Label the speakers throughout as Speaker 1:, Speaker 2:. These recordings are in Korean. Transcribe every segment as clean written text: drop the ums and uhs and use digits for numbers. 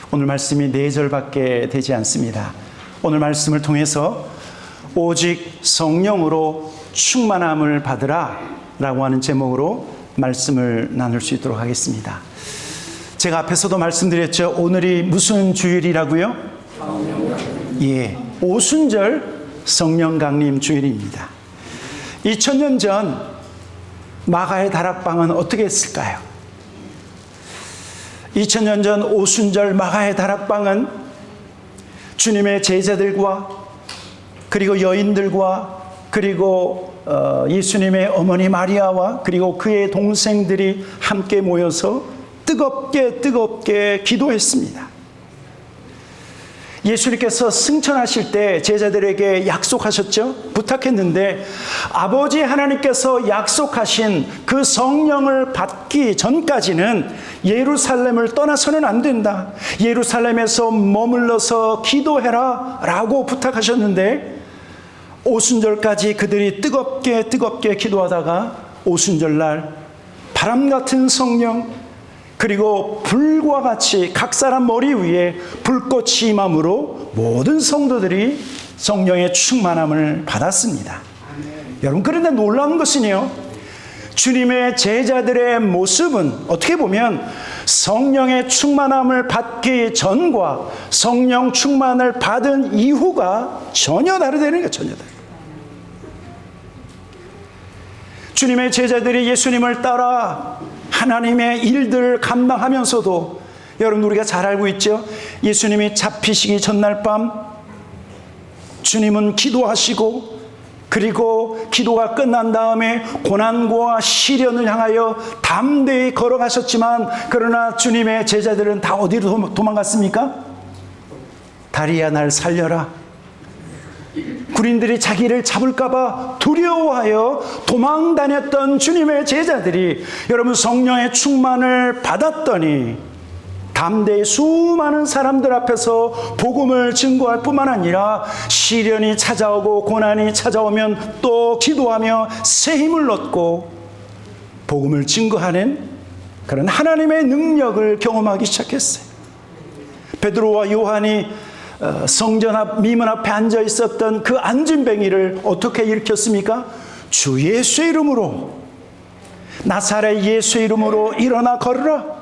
Speaker 1: 오늘 말씀이 4절밖에 되지 않습니다. 오늘 말씀을 통해서 오직 성령으로 충만함을 받으라 라고 하는 제목으로 말씀을 나눌 수 있도록 하겠습니다. 제가 앞에서도 말씀드렸죠. 오늘이 무슨 주일이라고요? 예, 오순절 성령 강림 주일입니다. 2000년 전 마가의 다락방은 어떻게 했을까요? 2000년 전 오순절 마가의 다락방은 주님의 제자들과 그리고 여인들과 그리고 예수님의 어머니 마리아와 그리고 그의 동생들이 함께 모여서 뜨겁게 기도했습니다. 예수님께서 승천하실 때 제자들에게 약속하셨죠? 부탁했는데 아버지 하나님께서 약속하신 그 성령을 받기 전까지는 예루살렘을 떠나서는 안 된다. 예루살렘에서 머물러서 기도해라 라고 부탁하셨는데 오순절까지 그들이 뜨겁게 기도하다가 오순절날 바람 같은 성령 그리고 불과 같이 각 사람 머리 위에 불꽃이 임함으로 모든 성도들이 성령의 충만함을 받았습니다. 여러분, 그런데 놀라운 것은요, 주님의 제자들의 모습은 어떻게 보면 성령의 충만함을 받기 전과 성령 충만을 받은 이후가 전혀 다르다는 거예요. 전혀 다르다. 주님의 제자들이 예수님을 따라 하나님의 일들을 감당하면서도 여러분, 우리가 잘 알고 있죠? 예수님이 잡히시기 전날 밤 주님은 기도하시고 그리고 기도가 끝난 다음에 고난과 시련을 향하여 담대히 걸어가셨지만 그러나 주님의 제자들은 다 어디로 도망갔습니까? 다리야 날 살려라. 군인들이 자기를 잡을까봐 두려워하여 도망다녔던 주님의 제자들이 여러분 성령의 충만을 받았더니 담대히 수많은 사람들 앞에서 복음을 증거할 뿐만 아니라 시련이 찾아오고 고난이 찾아오면 또 기도하며 새 힘을 얻고 복음을 증거하는 그런 하나님의 능력을 경험하기 시작했어요. 베드로와 요한이 성전 앞 미문 앞에 앉아 있었던 그 앉은뱅이를 어떻게 일으켰습니까? 주 예수의 이름으로, 나사렛 예수의 이름으로 일어나 걸으라.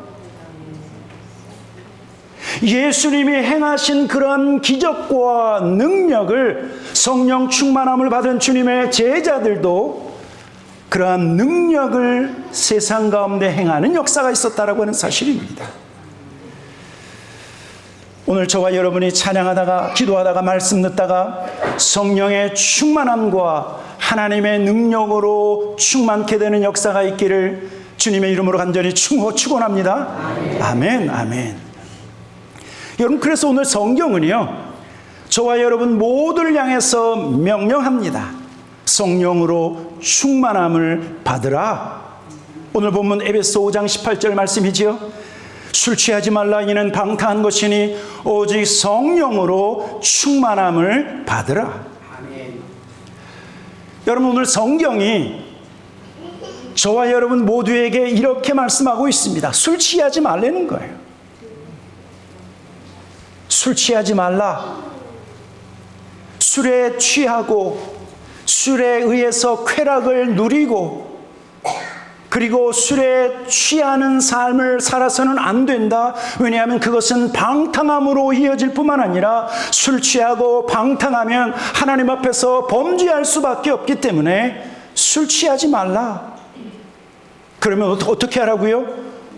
Speaker 1: 예수님이 행하신 그런 기적과 능력을 성령 충만함을 받은 주님의 제자들도 그러한 능력을 세상 가운데 행하는 역사가 있었다라고 하는 사실입니다. 오늘 저와 여러분이 찬양하다가 기도하다가 말씀 듣다가 성령의 충만함과 하나님의 능력으로 충만케 되는 역사가 있기를 주님의 이름으로 간절히 축원합니다. 아멘, 아멘. 여러분, 그래서 오늘 성경은요, 저와 여러분 모두를 향해서 명령합니다. 성령으로 충만함을 받으라. 오늘 본문 에베소 5장 18절 말씀이지요. 술 취하지 말라. 이는 방탕한 것이니 오직 성령으로 충만함을 받으라. 아멘. 여러분, 오늘 성경이 저와 여러분 모두에게 이렇게 말씀하고 있습니다. 술 취하지 말라는 거예요. 술 취하지 말라. 술에 취하고 술에 의해서 쾌락을 누리고 그리고 술에 취하는 삶을 살아서는 안 된다. 왜냐하면 그것은 방탕함으로 이어질 뿐만 아니라 술 취하고 방탕하면 하나님 앞에서 범죄할 수밖에 없기 때문에 술 취하지 말라. 그러면 어떻게 하라고요?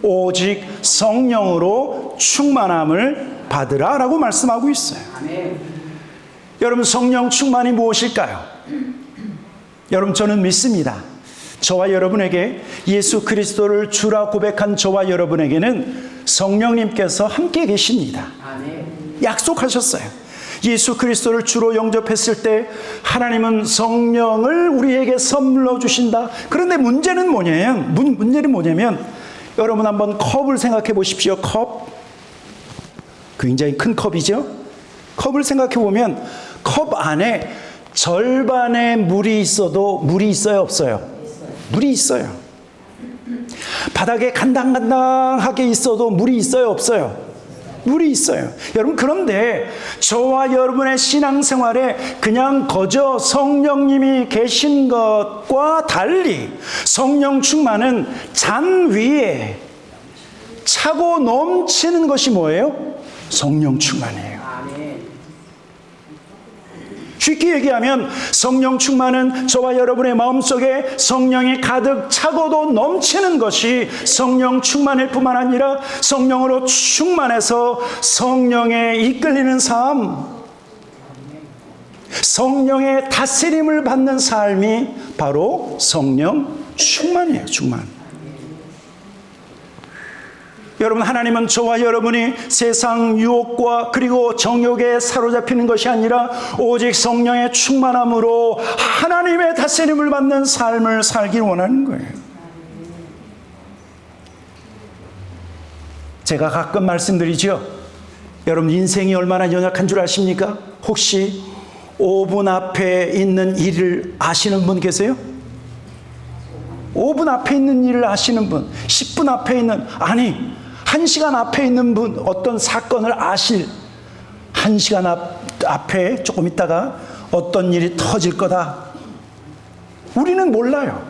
Speaker 1: 오직 성령으로 충만함을 받으라 라고 말씀하고 있어요. 아멘. 여러분, 성령 충만이 무엇일까요? 여러분, 저는 믿습니다. 저와 여러분에게 예수 그리스도를 주라 고백한 저와 여러분에게는 성령님께서 함께 계십니다. 아멘. 약속하셨어요. 예수 그리스도를 주로 영접했을 때 하나님은 성령을 우리에게 선물로 주신다. 그런데 문제는 뭐냐면 여러분 한번 컵을 생각해 보십시오. 컵. 굉장히 큰 컵이죠. 컵을 생각해 보면 컵 안에 절반의 물이 있어도 물이 있어요, 없어요? 물이 있어요. 바닥에 간당간당하게 있어도 물이 있어요, 없어요? 물이 있어요. 여러분, 그런데 저와 여러분의 신앙생활에 그냥 거저 성령님이 계신 것과 달리 성령 충만은 잔 위에 차고 넘치는 것이 뭐예요? 성령 충만이에요. 쉽게 얘기하면 성령 충만은 저와 여러분의 마음속에 성령이 가득 차고도 넘치는 것이 성령 충만일 뿐만 아니라 성령으로 충만해서 성령에 이끌리는 삶, 성령의 다스림을 받는 삶이 바로 성령 충만이에요. 충만. 여러분, 하나님은 저와 여러분이 세상 유혹과 그리고 정욕에 사로잡히는 것이 아니라 오직 성령의 충만함으로 하나님의 다스림을 받는 삶을 살길 원하는 거예요. 제가 가끔 말씀드리죠. 여러분, 인생이 얼마나 연약한 줄 아십니까? 혹시 5분 앞에 있는 일을 아시는 분 계세요? 5분 앞에 있는 일을 아시는 분, 10분 앞에 있는, 아니 1시간 앞에 있는 분, 어떤 사건을 아실, 1시간 앞에 조금 있다가 어떤 일이 터질 거다. 우리는 몰라요.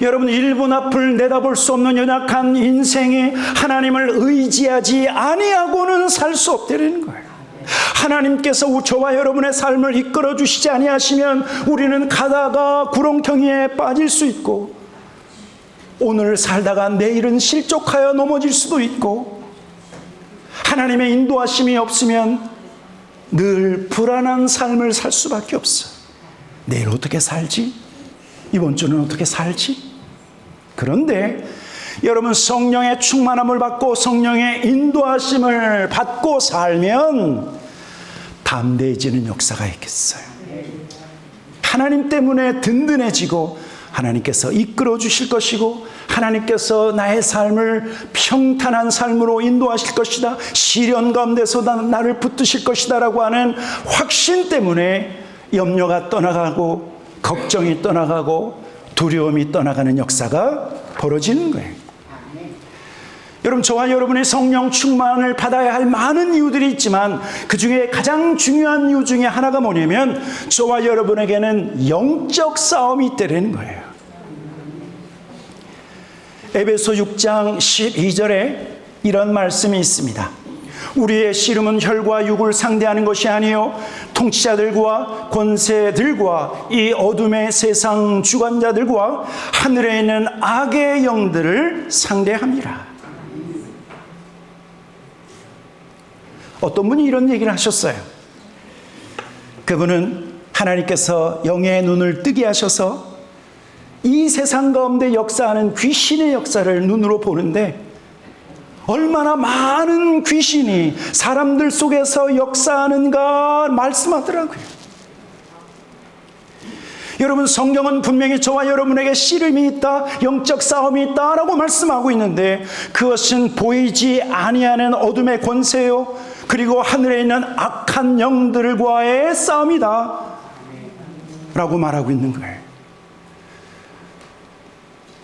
Speaker 1: 여러분, 1분 앞을 내다볼 수 없는 연약한 인생이 하나님을 의지하지 아니하고는 살 수 없다는 거예요. 하나님께서 저와 여러분의 삶을 이끌어 주시지 아니하시면 우리는 가다가 구렁텅이에 빠질 수 있고, 오늘 살다가 내일은 실족하여 넘어질 수도 있고, 하나님의 인도하심이 없으면 늘 불안한 삶을 살 수밖에 없어. 내일 어떻게 살지? 이번 주는 어떻게 살지? 그런데 여러분, 성령의 충만함을 받고 성령의 인도하심을 받고 살면 담대해지는 역사가 있겠어요. 하나님 때문에 든든해지고 하나님께서 이끌어 주실 것이고, 하나님께서 나의 삶을 평탄한 삶으로 인도하실 것이다, 시련 가운데서 나를 붙드실 것이다 라고 하는 확신 때문에 염려가 떠나가고 걱정이 떠나가고 두려움이 떠나가는 역사가 벌어지는 거예요. 여러분, 저와 여러분이 성령 충만을 받아야 할 많은 이유들이 있지만 그 중에 가장 중요한 이유 중에 하나가 뭐냐면 저와 여러분에게는 영적 싸움이 있다는 거예요. 에베소 6장 12절에 이런 말씀이 있습니다. 우리의 씨름은 혈과 육을 상대하는 것이 아니요 통치자들과 권세들과 이 어둠의 세상 주관자들과 하늘에 있는 악의 영들을 상대합니다. 어떤 분이 이런 얘기를 하셨어요. 그분은 하나님께서 영의 눈을 뜨게 하셔서 이 세상 가운데 역사하는 귀신의 역사를 눈으로 보는데 얼마나 많은 귀신이 사람들 속에서 역사하는가 말씀하더라고요. 여러분, 성경은 분명히 저와 여러분에게 씨름이 있다, 영적 싸움이 있다라고 말씀하고 있는데 그것은 보이지 아니하는 어둠의 권세요, 그리고 하늘에 있는 악한 영들과의 싸움이다 라고 말하고 있는 거예요.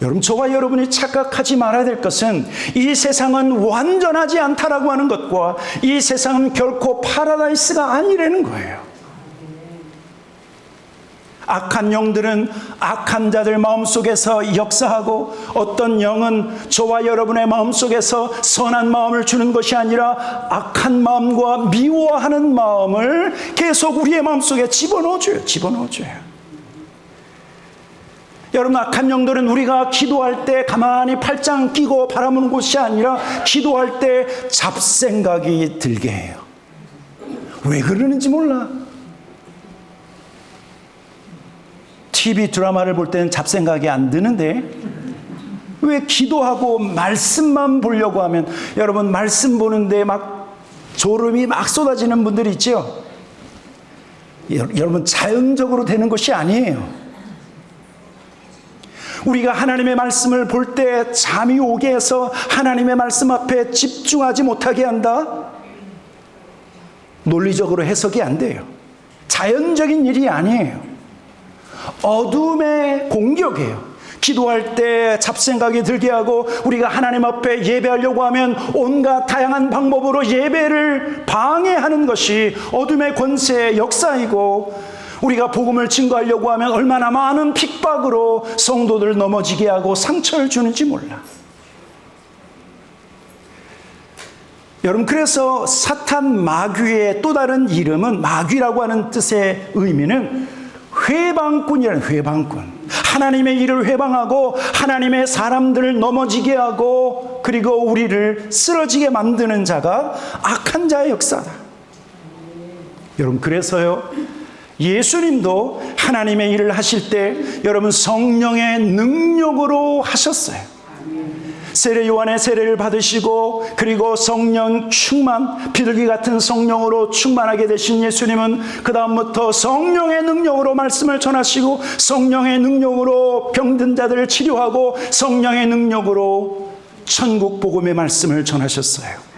Speaker 1: 여러분, 저와 여러분이 착각하지 말아야 될 것은 이 세상은 완전하지 않다라고 하는 것과 이 세상은 결코 파라다이스가 아니라는 거예요. 악한 영들은 악한 자들 마음속에서 역사하고 어떤 영은 저와 여러분의 마음속에서 선한 마음을 주는 것이 아니라 악한 마음과 미워하는 마음을 계속 우리의 마음속에 집어넣어줘요. 여러분, 악한 영들은 우리가 기도할 때 가만히 팔짱 끼고 바라보는 곳이 아니라 기도할 때 잡생각이 들게 해요. 왜 그러는지 몰라. TV 드라마를 볼 때는 잡생각이 안 드는데 왜 기도하고 말씀만 보려고 하면, 여러분, 말씀 보는데 막 졸음이 막 쏟아지는 분들이 있죠. 여러분, 자연적으로 되는 것이 아니에요. 우리가 하나님의 말씀을 볼 때 잠이 오게 해서 하나님의 말씀 앞에 집중하지 못하게 한다? 논리적으로 해석이 안 돼요. 자연적인 일이 아니에요. 어둠의 공격이에요. 기도할 때 잡생각이 들게 하고 우리가 하나님 앞에 예배하려고 하면 온갖 다양한 방법으로 예배를 방해하는 것이 어둠의 권세의 역사이고, 우리가 복음을 증거하려고 하면 얼마나 많은 핍박으로 성도들 넘어지게 하고 상처를 주는지 몰라. 여러분, 그래서 사탄 마귀의 또 다른 이름은, 마귀라고 하는 뜻의 의미는 회방꾼이라는, 회방꾼. 하나님의 일을 회방하고 하나님의 사람들을 넘어지게 하고 그리고 우리를 쓰러지게 만드는 자가 악한 자의 역사다. 여러분, 그래서요, 예수님도 하나님의 일을 하실 때 여러분 성령의 능력으로 하셨어요. 세례 요한의 세례를 받으시고 그리고 성령 충만, 비둘기 같은 성령으로 충만하게 되신 예수님은 그 다음부터 성령의 능력으로 말씀을 전하시고 성령의 능력으로 병든 자들을 치료하고 성령의 능력으로 천국 복음의 말씀을 전하셨어요.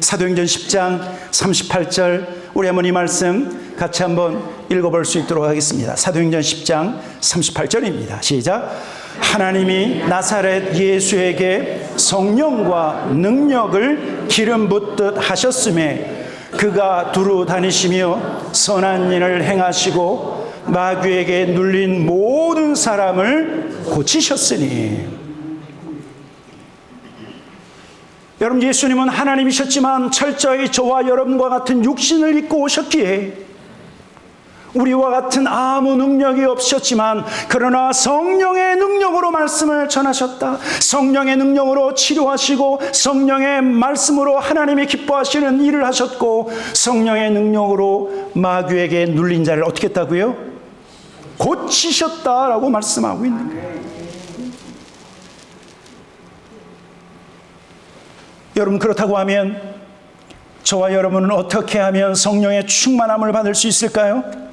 Speaker 1: 사도행전 10장 38절, 우리 한번 이 말씀 같이 한번 읽어볼 수 있도록 하겠습니다. 사도행전 10장 38절입니다. 시작. 하나님이 나사렛 예수에게 성령과 능력을 기름 붓듯 하셨음에 그가 두루 다니시며 선한 일을 행하시고 마귀에게 눌린 모든 사람을 고치셨으니. 여러분, 예수님은 하나님이셨지만 철저히 저와 여러분과 같은 육신을 입고 오셨기에 우리와 같은 아무 능력이 없었지만, 그러나 성령의 능력으로 말씀을 전하셨다. 성령의 능력으로 치료하시고 성령의 말씀으로 하나님이 기뻐하시는 일을 하셨고 성령의 능력으로 마귀에게 눌린 자를 어떻게 했다고요? 고치셨다라고 말씀하고 있는 거예요. 여러분, 그렇다고 하면 저와 여러분은 어떻게 하면 성령의 충만함을 받을 수 있을까요?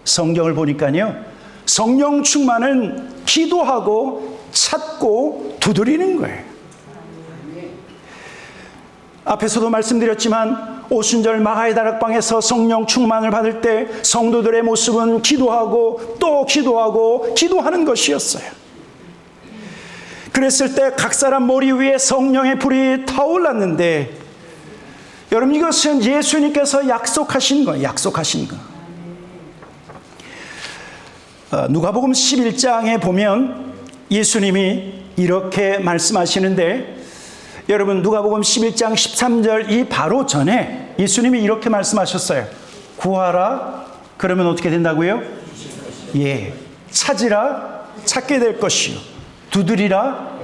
Speaker 1: 성경을 보니까요, 성령 충만은 기도하고 찾고 두드리는 거예요. 앞에서도 말씀드렸지만 오순절 마가의 다락방에서 성령 충만을 받을 때 성도들의 모습은 기도하고 또 기도하고 기도하는 것이었어요. 그랬을 때 각 사람 머리 위에 성령의 불이 타올랐는데, 여러분, 이것은 예수님께서 약속하신 거예요. 약속하신 거. 누가복음 11장에 보면 예수님이 이렇게 말씀하시는데, 여러분, 누가복음 11장 13절 이 바로 전에 예수님이 이렇게 말씀하셨어요. 구하라, 그러면 어떻게 된다고요? 예, 찾으라, 찾게 될 것이요, 두드리라,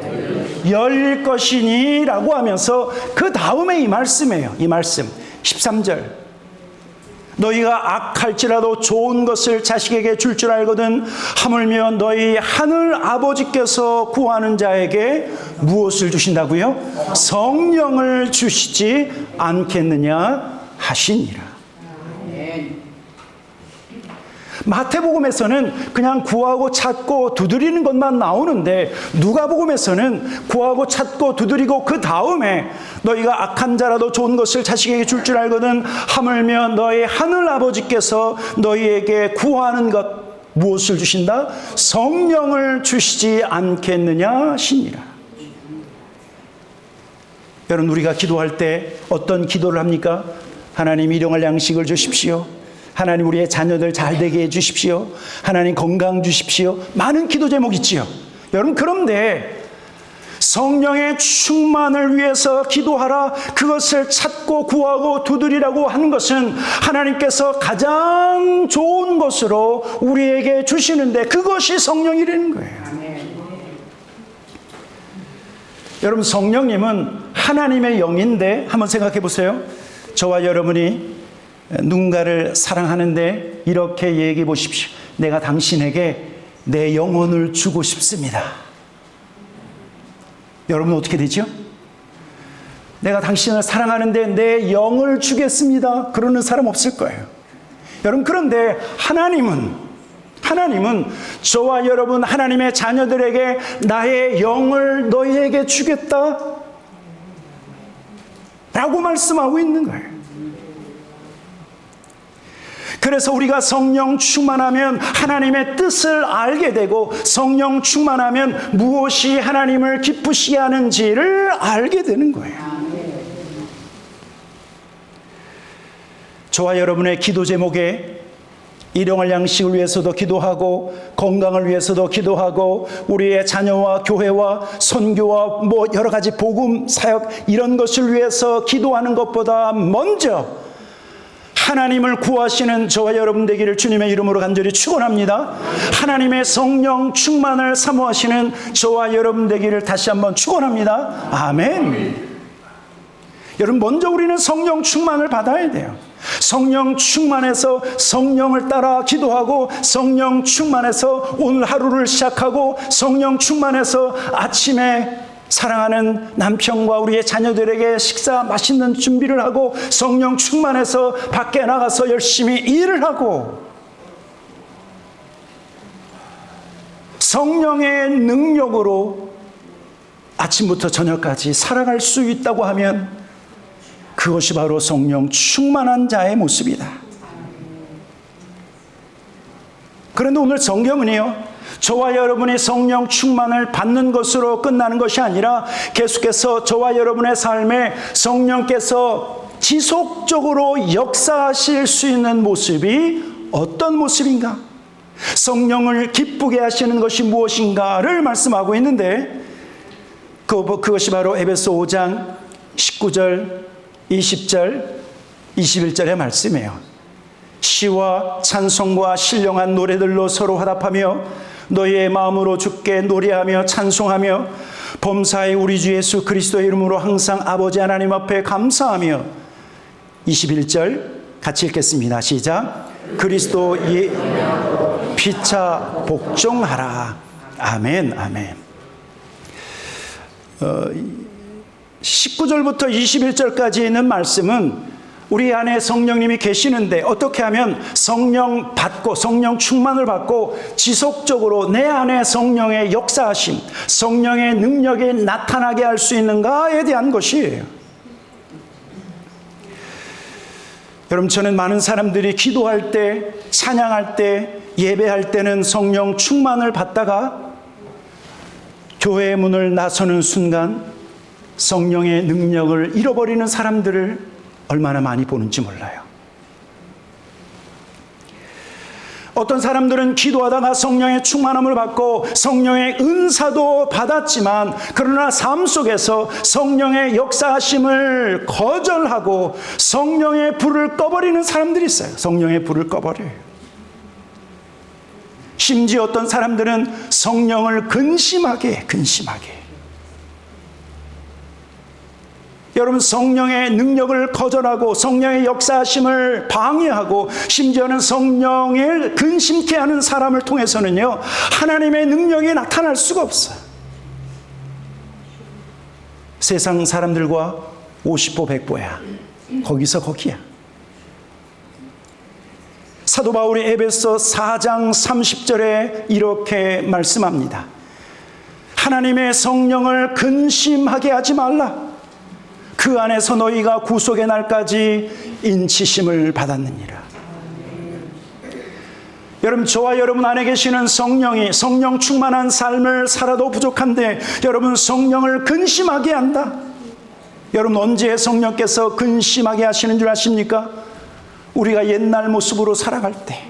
Speaker 1: 열릴 것이니 라고 하면서 그 다음에 이 말씀이에요. 이 말씀 13절. 너희가 악할지라도 좋은 것을 자식에게 줄 줄 알거든 하물며 너희 하늘 아버지께서 구하는 자에게 무엇을 주신다고요? 성령을 주시지 않겠느냐 하시니라. 마태복음에서는 그냥 구하고 찾고 두드리는 것만 나오는데, 누가복음에서는 구하고 찾고 두드리고 그 다음에 너희가 악한 자라도 좋은 것을 자식에게 줄 줄 알거든 하물며 너희 하늘 아버지께서 너희에게 구하는 것 무엇을 주신다? 성령을 주시지 않겠느냐 하시니라. 여러분, 우리가 기도할 때 어떤 기도를 합니까? 하나님, 일용할 양식을 주십시오. 하나님, 우리의 자녀들 잘 되게 해 주십시오. 하나님, 건강 주십시오. 많은 기도 제목 있지요. 여러분, 그런데 성령의 충만을 위해서 기도하라, 그것을 찾고 구하고 두드리라고 하는 것은 하나님께서 가장 좋은 것으로 우리에게 주시는데 그것이 성령이라는 거예요. 여러분, 성령님은 하나님의 영인데 한번 생각해 보세요. 저와 여러분이 누군가를 사랑하는데 이렇게 얘기해 보십시오. 내가 당신에게 내 영혼을 주고 싶습니다. 여러분, 어떻게 되죠? 내가 당신을 사랑하는데 내 영을 주겠습니다. 그러는 사람 없을 거예요. 여러분, 그런데 하나님은 저와 여러분 하나님의 자녀들에게 나의 영을 너희에게 주겠다 라고 말씀하고 있는 거예요. 그 그래서 우리가 성령 충만하면 하나님의 뜻을 알게 되고, 성령 충만하면 무엇이 하나님을 기쁘시게 하는지를 알게 되는 거예요. 저와 여러분의 기도 제목에 일용할 양식을 위해서도 기도하고, 건강을 위해서도 기도하고, 우리의 자녀와 교회와 선교와 여러 가지 복음 사역 이런 것을 위해서 기도하는 것보다 먼저 하나님을 구하시는 저와 여러분 되기를 주님의 이름으로 간절히 축원합니다. 하나님의 성령 충만을 사모하시는 저와 여러분 되기를 다시 한번 축원합니다. 아멘. 여러분, 먼저 우리는 성령 충만을 받아야 돼요. 성령 충만해서 성령을 따라 기도하고, 성령 충만해서 오늘 하루를 시작하고, 성령 충만해서 아침에 사랑하는 남편과 우리의 자녀들에게 식사 맛있는 준비를 하고, 성령 충만해서 밖에 나가서 열심히 일을 하고, 성령의 능력으로 아침부터 저녁까지 살아갈 수 있다고 하면 그것이 바로 성령 충만한 자의 모습이다. 그런데 오늘 성경은요, 저와 여러분이 성령 충만을 받는 것으로 끝나는 것이 아니라 계속해서 저와 여러분의 삶에 성령께서 지속적으로 역사하실 수 있는 모습이 어떤 모습인가, 성령을 기쁘게 하시는 것이 무엇인가를 말씀하고 있는데, 그것이 바로 에베소 5장 19절 20절 21절의 말씀이에요. 시와 찬송과 신령한 노래들로 서로 화답하며 너희의 마음으로 주께 노래하며 찬송하며 범사에 우리 주 예수 그리스도의 이름으로 항상 아버지 하나님 앞에 감사하며, 21절 같이 읽겠습니다. 시작. 그리스도의 피차 복종하라. 아멘. 아멘. 19절부터 21절까지 있는 말씀은 우리 안에 성령님이 계시는데, 어떻게 하면 성령 받고, 성령 충만을 받고 지속적으로 내 안에 성령의 역사하심, 성령의 능력이 나타나게 할 수 있는가에 대한 것이에요. 여러분, 저는 많은 사람들이 기도할 때, 찬양할 때, 예배할 때는 성령 충만을 받다가 교회의 문을 나서는 순간 성령의 능력을 잃어버리는 사람들을 얼마나 많이 보는지 몰라요. 어떤 사람들은 기도하다가 성령의 충만함을 받고 성령의 은사도 받았지만, 그러나 삶 속에서 성령의 역사하심을 거절하고 성령의 불을 꺼버리는 사람들이 있어요. 성령의 불을 꺼버려요. 심지어 어떤 사람들은 성령을 근심하게. 여러분, 성령의 능력을 거절하고 성령의 역사하심을 방해하고 심지어는 성령을 근심케 하는 사람을 통해서는요, 하나님의 능력이 나타날 수가 없어요. 세상 사람들과 50보 100보야. 거기서 거기야. 사도 바울이 에베소 4장 30절에 이렇게 말씀합니다. 하나님의 성령을 근심하게 하지 말라. 그 안에서 너희가 구속의 날까지 인치심을 받았느니라. 여러분, 저와 여러분 안에 계시는 성령이 성령 충만한 삶을 살아도 부족한데, 여러분 성령을 근심하게 한다. 여러분, 언제 성령께서 근심하게 하시는 줄 아십니까? 우리가 옛날 모습으로 살아갈 때,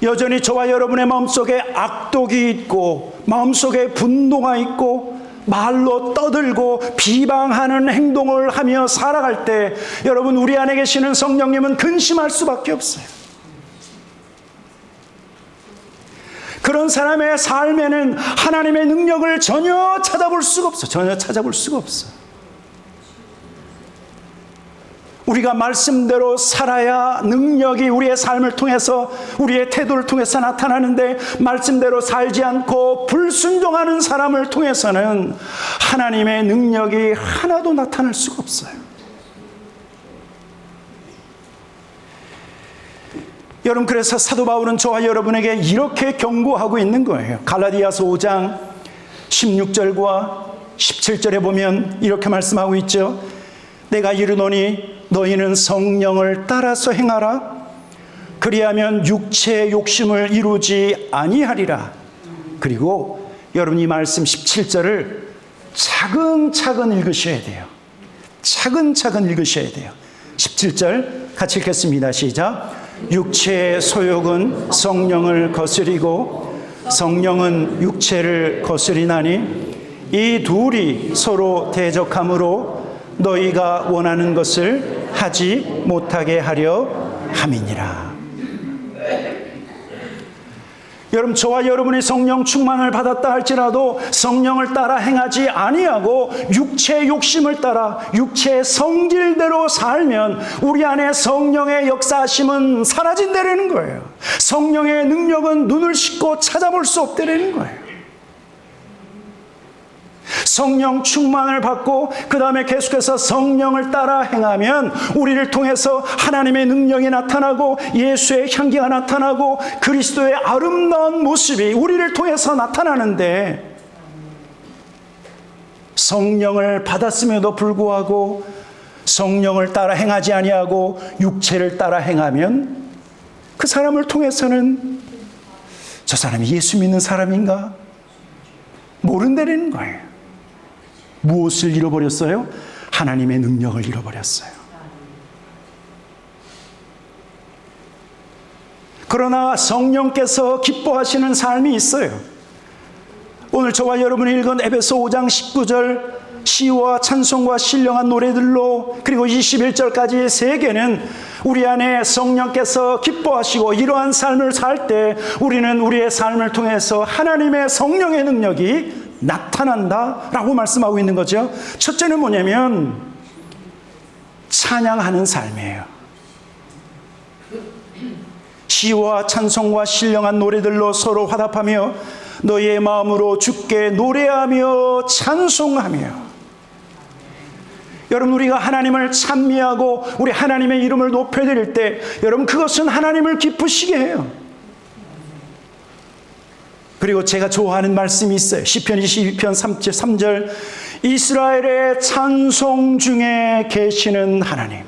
Speaker 1: 여전히 저와 여러분의 마음속에 악독이 있고 마음속에 분노가 있고 말로 떠들고 비방하는 행동을 하며 살아갈 때, 여러분 우리 안에 계시는 성령님은 근심할 수밖에 없어요. 그런 사람의 삶에는 하나님의 능력을 전혀 찾아볼 수가 없어. 우리가 말씀대로 살아야 능력이 우리의 삶을 통해서, 우리의 태도를 통해서 나타나는데, 말씀대로 살지 않고 불순종하는 사람을 통해서는 하나님의 능력이 하나도 나타날 수가 없어요. 여러분, 그래서 사도 바울은 저와 여러분에게 이렇게 경고하고 있는 거예요. 갈라디아서 5장 16절과 17절에 보면 이렇게 말씀하고 있죠. 내가 이르노니 너희는 성령을 따라서 행하라. 그리하면 육체의 욕심을 이루지 아니하리라. 그리고 여러분 이 말씀 17절을 차근차근 읽으셔야 돼요. 차근차근 읽으셔야 돼요. 17절 같이 읽겠습니다. 시작. 육체의 소욕은 성령을 거스리고 성령은 육체를 거스리나니 이 둘이 서로 대적함으로 너희가 원하는 것을 하지 못하게 하려 함이니라. 여러분, 저와 여러분이 성령 충만을 받았다 할지라도 성령을 따라 행하지 아니하고 육체의 욕심을 따라 육체의 성질대로 살면 우리 안에 성령의 역사하심은 사라진다는 거예요. 성령의 능력은 눈을 씻고 찾아볼 수 없다는 거예요. 성령 충만을 받고 그 다음에 계속해서 성령을 따라 행하면 우리를 통해서 하나님의 능력이 나타나고 예수의 향기가 나타나고 그리스도의 아름다운 모습이 우리를 통해서 나타나는데, 성령을 받았음에도 불구하고 성령을 따라 행하지 아니하고 육체를 따라 행하면 그 사람을 통해서는 저 사람이 예수 믿는 사람인가 모른다는 거예요. 무엇을 잃어버렸어요? 하나님의 능력을 잃어버렸어요. 그러나 성령께서 기뻐하시는 삶이 있어요. 오늘 저와 여러분이 읽은 에베소 5장 19절 시와 찬송과 신령한 노래들로 그리고 21절까지 세 개는 우리 안에 성령께서 기뻐하시고 이러한 삶을 살 때 우리는 우리의 삶을 통해서 하나님의 성령의 능력이 나타난다라고 말씀하고 있는 거죠. 첫째는 뭐냐면 찬양하는 삶이에요. 시와 찬송과 신령한 노래들로 서로 화답하며 너희의 마음으로 주께 노래하며 찬송하며. 여러분, 우리가 하나님을 찬미하고 우리 하나님의 이름을 높여드릴 때 여러분 그것은 하나님을 기쁘시게 해요. 그리고 제가 좋아하는 말씀이 있어요. 시편 22편 3절 이스라엘의 찬송 중에 계시는 하나님.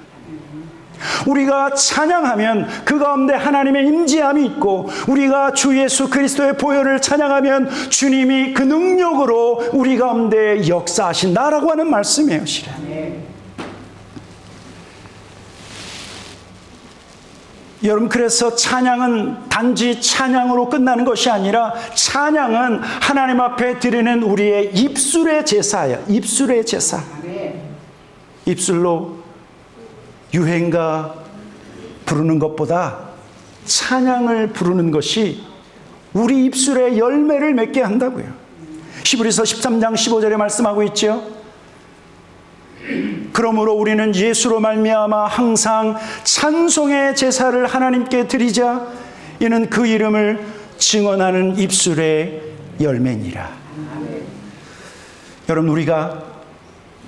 Speaker 1: 우리가 찬양하면 그 가운데 하나님의 임재함이 있고 우리가 주 예수 그리스도의 보혈을 찬양하면 주님이 그 능력으로 우리 가운데 역사하신다라고 하는 말씀이에요. 실은 여러분, 그래서 찬양은 단지 찬양으로 끝나는 것이 아니라 찬양은 하나님 앞에 드리는 우리의 입술의 제사예요. 입술의 제사. 입술로 유행가 부르는 것보다 찬양을 부르는 것이 우리 입술의 열매를 맺게 한다고요. 히브리서 13장 15절에 말씀하고 있죠. 그러므로 우리는 예수로 말미암아 항상 찬송의 제사를 하나님께 드리자. 이는 그 이름을 증언하는 입술의 열매니라. 여러분, 우리가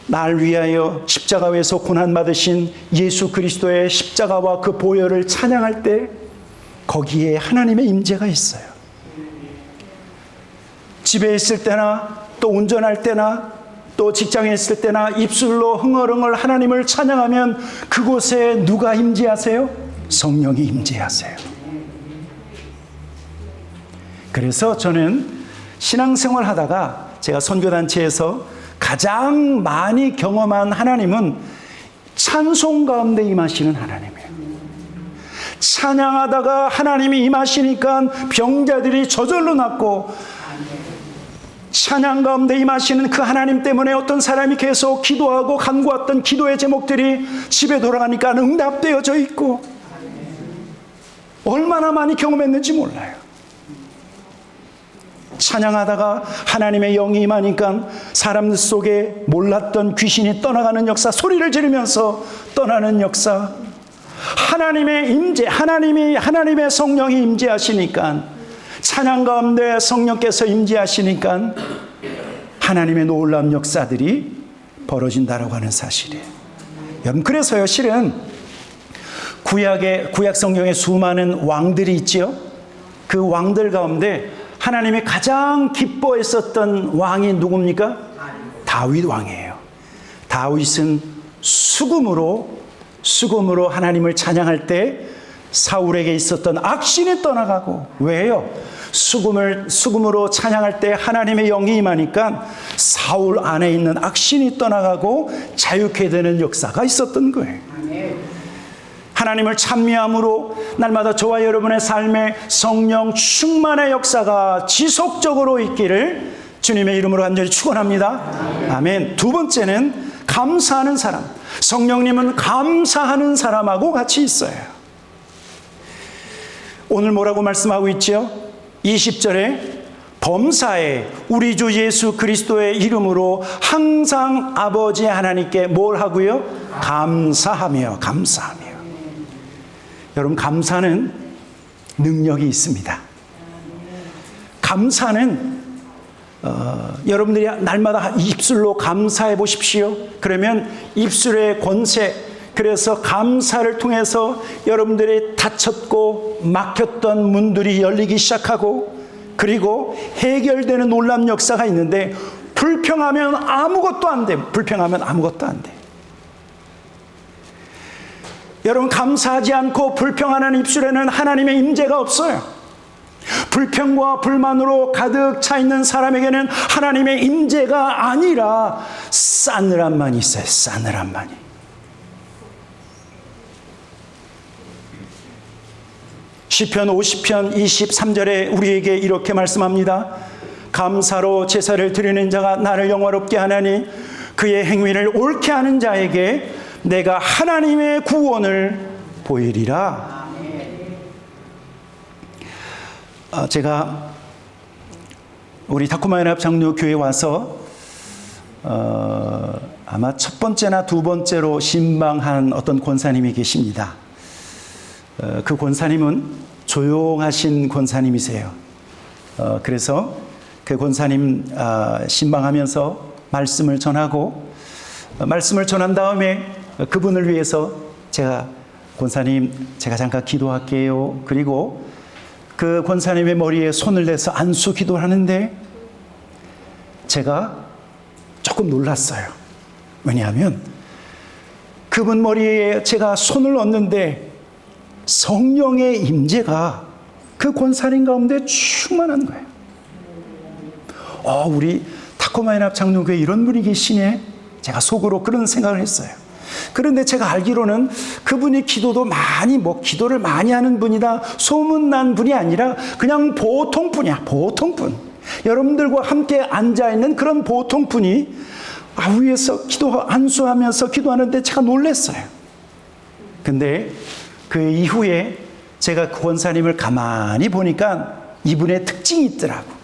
Speaker 1: 날 위하여 십자가에서 고난받으신 예수 그리스도의 십자가와 그 보혈을 찬양할 때 거기에 하나님의 임재가 있어요. 집에 있을 때나 또 운전할 때나 또 직장에 있을 때나 입술로 흥얼흥얼 하나님을 찬양하면 그곳에 누가 임재하세요? 성령이 임재하세요. 그래서 저는 신앙생활 하다가 제가 선교단체에서 가장 많이 경험한 하나님은 찬송 가운데 임하시는 하나님이에요. 찬양하다가 하나님이 임하시니까 병자들이 저절로 낫고, 찬양 가운데 임하시는 그 하나님 때문에 어떤 사람이 계속 기도하고 간구했던 기도의 제목들이 집에 돌아가니까 응답되어져 있고, 얼마나 많이 경험했는지 몰라요. 찬양하다가 하나님의 영이 임하니까 사람들 속에 몰랐던 귀신이 떠나가는 역사, 소리를 지르면서 떠나는 역사, 하나님의 임재, 하나님의 성령이 임재하시니까, 찬양 가운데 성령께서 임재하시니까 하나님의 놀라운 역사들이 벌어진다라고 하는 사실이에요. 여러분, 그래서요, 실은 구약 성경에 수많은 왕들이 있지요. 그 왕들 가운데 하나님이 가장 기뻐했었던 왕이 누굽니까? 다윗 왕이에요. 다윗은 수금으로 수금으로 하나님을 찬양할 때 사울에게 있었던 악신이 떠나가고, 왜요? 수금으로 찬양할 때 하나님의 영이 임하니까 사울 안에 있는 악신이 떠나가고 자유케 되는 역사가 있었던 거예요. 하나님을 찬미함으로 날마다 저와 여러분의 삶에 성령 충만의 역사가 지속적으로 있기를 주님의 이름으로 간절히 축원합니다. 아멘. 두 번째는 감사하는 사람. 성령님은 감사하는 사람하고 같이 있어요. 오늘 뭐라고 말씀하고 있죠? 20절에 범사에 우리 주 예수 그리스도의 이름으로 항상 아버지 하나님께 뭘 하고요? 감사하며. 여러분, 감사는 능력이 있습니다. 감사는 여러분들이 날마다 입술로 감사해 보십시오. 그러면 입술의 권세, 그래서 감사를 통해서 여러분들이 닫혔고 막혔던 문들이 열리기 시작하고, 그리고 해결되는 놀라운 역사가 있는데, 불평하면 아무것도 안 돼. 여러분, 감사하지 않고 불평하는 입술에는 하나님의 임재가 없어요. 불평과 불만으로 가득 차 있는 사람에게는 하나님의 임재가 아니라 싸늘함만이 있어요. 싸늘함만이. 시편 50편 23절에 우리에게 이렇게 말씀합니다. 감사로 제사를 드리는 자가 나를 영화롭게 하나니 그의 행위를 옳게 하는 자에게 내가 하나님의 구원을 보이리라. 제가 우리 다코마 연합 장로교회에 와서 아마 첫 번째나 두 번째로 신방한 어떤 권사님이 계십니다. 그 권사님은 조용하신 권사님이세요. 그래서 그 권사님 신방하면서 말씀을 전하고, 말씀을 전한 다음에 그분을 위해서 제가, 권사님 제가 잠깐 기도할게요. 그리고 그 권사님의 머리에 손을 대서 안수 기도를 하는데 제가 조금 놀랐어요. 왜냐하면 그분 머리에 제가 손을 얹는데 성령의 임재가 그 권사님 가운데 충만한 거예요. 우리 타코마 연합 장로교회 이런 분이 계시네. 제가 속으로 그런 생각을 했어요. 그런데 제가 알기로는 그분이 기도를 많이 하는 분이다, 소문난 분이 아니라 그냥 보통 분이야. 보통 분. 여러분들과 함께 앉아있는 그런 보통 분이 위에서 안수하면서 기도하는데 제가 놀랐어요. 근데 그 이후에 제가 그 권사님을 가만히 보니까 이분의 특징이 있더라고.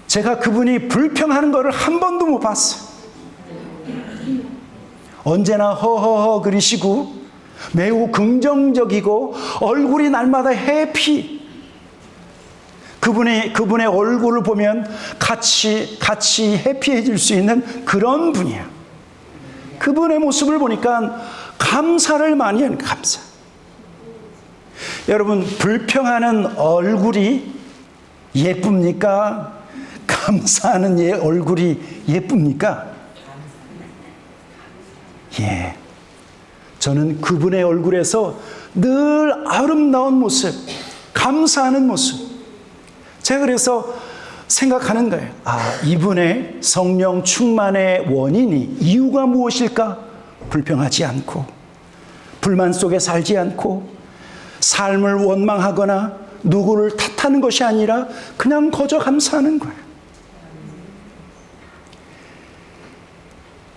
Speaker 1: 제가 그분이 불평하는 거를 한 번도 못 봤어요. 언제나 허허허 그러시고 매우 긍정적이고 얼굴이 날마다 해피. 그분의 얼굴을 보면 같이 해피해질 수 있는 그런 분이야. 그분의 모습을 보니까 감사를 많이 하는, 감사. 여러분, 불평하는 얼굴이 예쁩니까? 감사하는 얼굴이 예쁩니까? 예. 저는 그분의 얼굴에서 늘 아름다운 모습, 감사하는 모습. 제가 그래서 생각하는 거예요. 이분의 성령 충만의 원인이, 이유가 무엇일까? 불평하지 않고, 불만 속에 살지 않고, 삶을 원망하거나 누구를 탓하는 것이 아니라 그냥 거저 감사하는 거예요.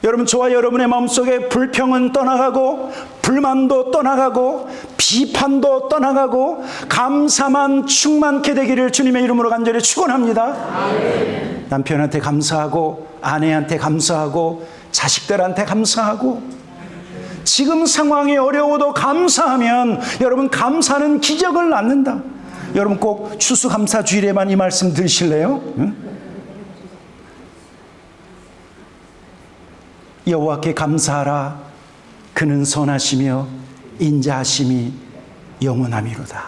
Speaker 1: 여러분, 저와 여러분의 마음속에 불평은 떠나가고, 불만도 떠나가고, 비판도 떠나가고, 감사만 충만케 되기를 주님의 이름으로 간절히 축원합니다. 남편한테 감사하고, 아내한테 감사하고, 자식들한테 감사하고, 지금 상황이 어려워도 감사하면 여러분, 감사는 기적을 낳는다. 여러분 꼭 추수감사주일에만 이 말씀 들으실래요? 응? 여호와께 감사하라. 그는 선하시며 인자하심이 영원함이로다.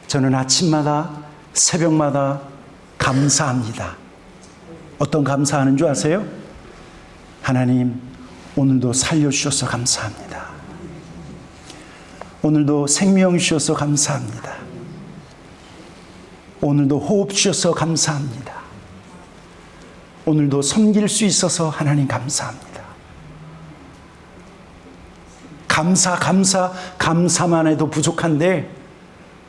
Speaker 1: 저는 아침마다 새벽마다 감사합니다. 어떤 감사하는 줄 아세요? 하나님, 오늘도 살려주셔서 감사합니다. 오늘도 생명 주셔서 감사합니다. 오늘도 호흡 주셔서 감사합니다. 오늘도 섬길 수 있어서 하나님 감사합니다. 감사만 해도 부족한데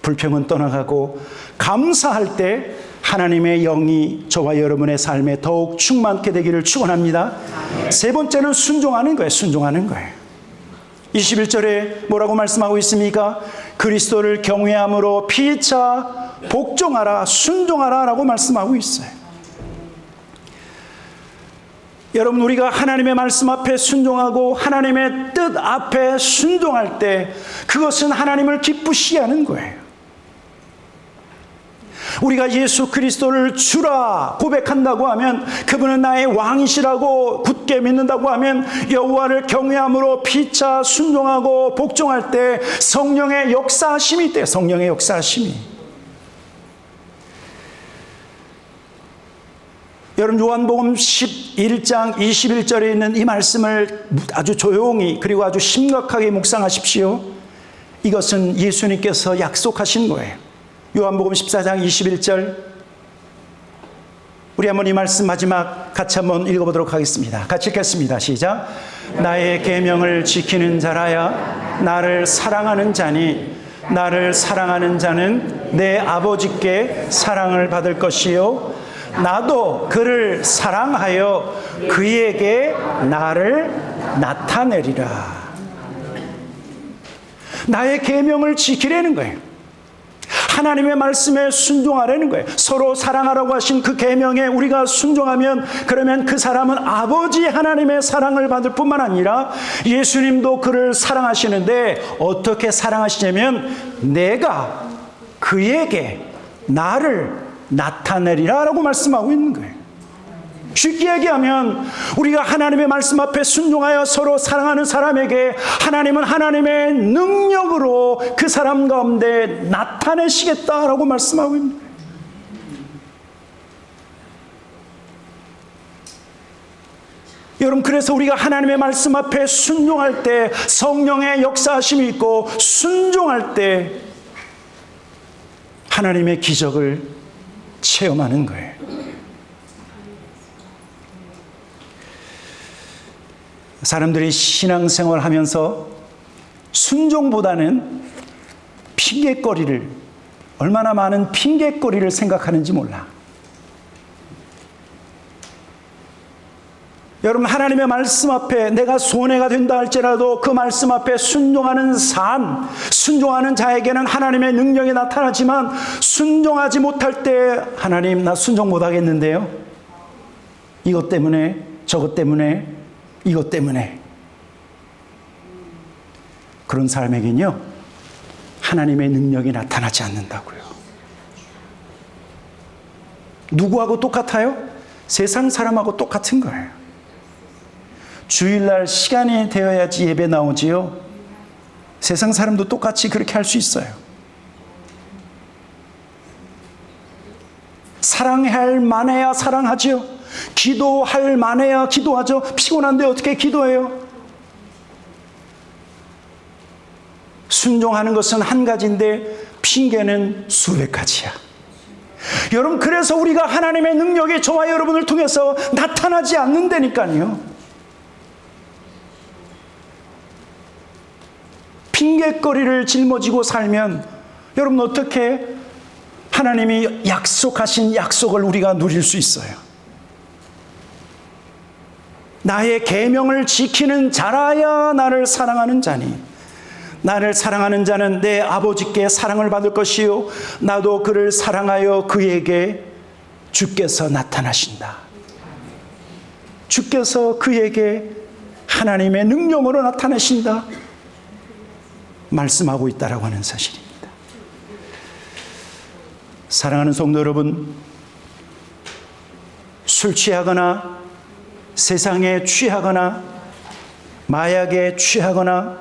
Speaker 1: 불평은 떠나가고 감사할 때 하나님의 영이 저와 여러분의 삶에 더욱 충만케 되기를 축원합니다. 세 번째는 순종하는 거예요. 순종하는 거예요. 21절에 뭐라고 말씀하고 있습니까? 그리스도를 경외함으로 피차 복종하라, 순종하라 라고 말씀하고 있어요. 여러분, 우리가 하나님의 말씀 앞에 순종하고 하나님의 뜻 앞에 순종할 때 그것은 하나님을 기쁘시게 하는 거예요. 우리가 예수 그리스도를 주라 고백한다고 하면, 그분은 나의 왕이시라고 굳게 믿는다고 하면, 여호와를 경외함으로 피차 순종하고 복종할 때 성령의 역사하심이 있대요. 성령의 역사하심이. 여러분, 요한복음 11장 21절에 있는 이 말씀을 아주 조용히 그리고 아주 심각하게 묵상하십시오. 이것은 예수님께서 약속하신 거예요. 요한복음 14장 21절, 우리 한번 이 말씀 마지막 같이 한번 읽어보도록 하겠습니다. 같이 읽겠습니다. 시작. 나의 계명을 지키는 자라야 나를 사랑하는 자니, 나를 사랑하는 자는 내 아버지께 사랑을 받을 것이요 나도 그를 사랑하여 그에게 나를 나타내리라. 나의 계명을 지키라는 거예요. 하나님의 말씀에 순종하라는 거예요. 서로 사랑하라고 하신 그 계명에 우리가 순종하면, 그러면 그 사람은 아버지 하나님의 사랑을 받을 뿐만 아니라 예수님도 그를 사랑하시는데, 어떻게 사랑하시냐면 내가 그에게 나를 나타내리라 라고 말씀하고 있는 거예요. 쉽게 얘기하면 우리가 하나님의 말씀 앞에 순종하여 서로 사랑하는 사람에게 하나님은 하나님의 능력으로 그 사람 가운데 나타내시겠다라고 말씀하고 있는 거예요. 여러분, 그래서 우리가 하나님의 말씀 앞에 순종할 때 성령의 역사하심이 있고, 순종할 때 하나님의 기적을 체험하는 거예요. 사람들이 신앙생활 하면서 순종보다는 핑계거리를, 얼마나 많은 핑계거리를 생각하는지 몰라. 여러분, 하나님의 말씀 앞에 내가 손해가 된다 할지라도 그 말씀 앞에 순종하는 삶, 순종하는 자에게는 하나님의 능력이 나타나지만, 순종하지 못할 때 하나님 나 순종 못하겠는데요, 이것 때문에 저것 때문에 이것 때문에, 그런 사람에게는요 하나님의 능력이 나타나지 않는다고요. 누구하고 똑같아요? 세상 사람하고 똑같은 거예요. 주일날 시간이 되어야지 예배 나오지요. 세상 사람도 똑같이 그렇게 할 수 있어요. 사랑할 만해야 사랑하죠. 기도할 만해야 기도하죠. 피곤한데 어떻게 기도해요? 순종하는 것은 한 가지인데 핑계는 수백 가지야. 여러분, 그래서 우리가 하나님의 능력이 저와 여러분을 통해서 나타나지 않는다니까요. 핑계거리를 짊어지고 살면 여러분 어떻게 하나님이 약속하신 약속을 우리가 누릴 수 있어요? 나의 계명을 지키는 자라야 나를 사랑하는 자니, 나를 사랑하는 자는 내 아버지께 사랑을 받을 것이요 나도 그를 사랑하여 그에게 주께서 나타나신다. 주께서 그에게 하나님의 능력으로 나타나신다 말씀하고 있다라고 하는 사실입니다. 사랑하는 성도 여러분, 술 취하거나 세상에 취하거나 마약에 취하거나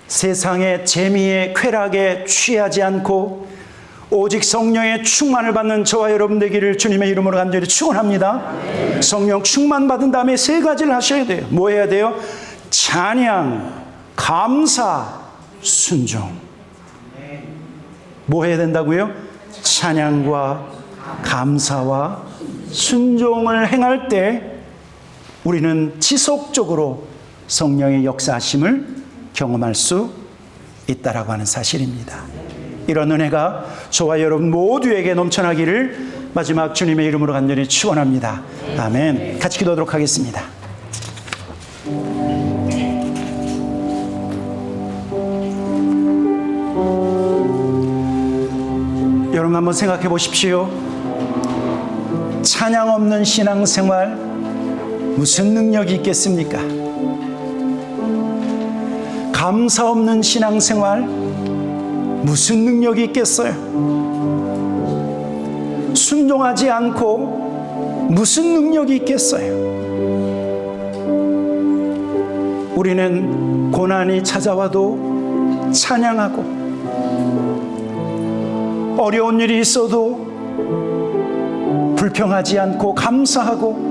Speaker 1: 세상의 재미에 쾌락에 취하지 않고 오직 성령의 충만을 받는 저와 여러분 되기를 주님의 이름으로 간절히 축원합니다. 성령 충만 받은 다음에 세 가지를 하셔야 돼요. 뭐 해야 돼요? 찬양, 감사, 순종. 뭐 해야 된다고요? 찬양과 감사와 순종을 행할 때 우리는 지속적으로 성령의 역사하심을 경험할 수 있다라고 하는 사실입니다. 이런 은혜가 저와 여러분 모두에게 넘쳐나기를 마지막 주님의 이름으로 간절히 축원합니다. 아멘. 같이 기도하도록 하겠습니다. 여러분 한번 생각해 보십시오. 찬양 없는 신앙생활 무슨 능력이 있겠습니까? 감사 없는 신앙생활 무슨 능력이 있겠어요? 순종하지 않고 무슨 능력이 있겠어요? 우리는 고난이 찾아와도 찬양하고, 어려운 일이 있어도 불평하지 않고 감사하고,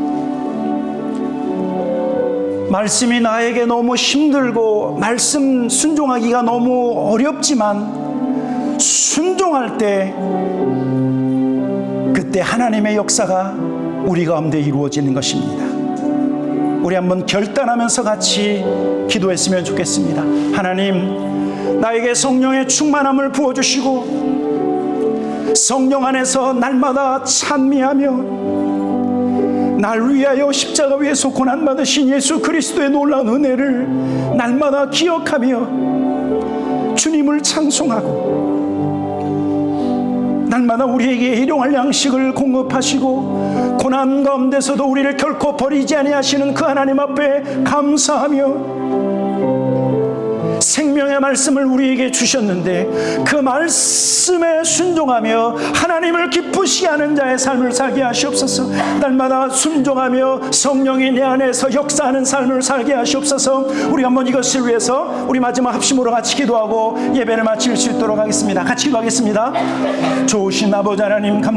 Speaker 1: 말씀이 나에게 너무 힘들고 말씀 순종하기가 너무 어렵지만 순종할 때 그때 하나님의 역사가 우리 가운데 이루어지는 것입니다. 우리 한번 결단하면서 같이 기도했으면 좋겠습니다. 하나님, 나에게 성령의 충만함을 부어주시고 성령 안에서 날마다 찬미하며 날 위하여 십자가 위에서 고난받으신 예수 그리스도의 놀라운 은혜를 날마다 기억하며 주님을 찬송하고, 날마다 우리에게 일용할 양식을 공급하시고 고난 가운데서도 우리를 결코 버리지 아니하시는 그 하나님 앞에 감사하며, 생명의 말씀을 우리에게 주셨는데 그 말씀에 순종하며 하나님을 기쁘시게 하는 자의 삶을 살게 하시옵소서. 날마다 순종하며 성령이 내 안에서 역사하는 삶을 살게 하시옵소서. 우리 한번 이것을 위해서 우리 마지막 합심으로 같이 기도하고 예배를 마칠 수 있도록 하겠습니다. 같이 기도하겠습니다. 좋으신 아버지 하나님, 감사합니다.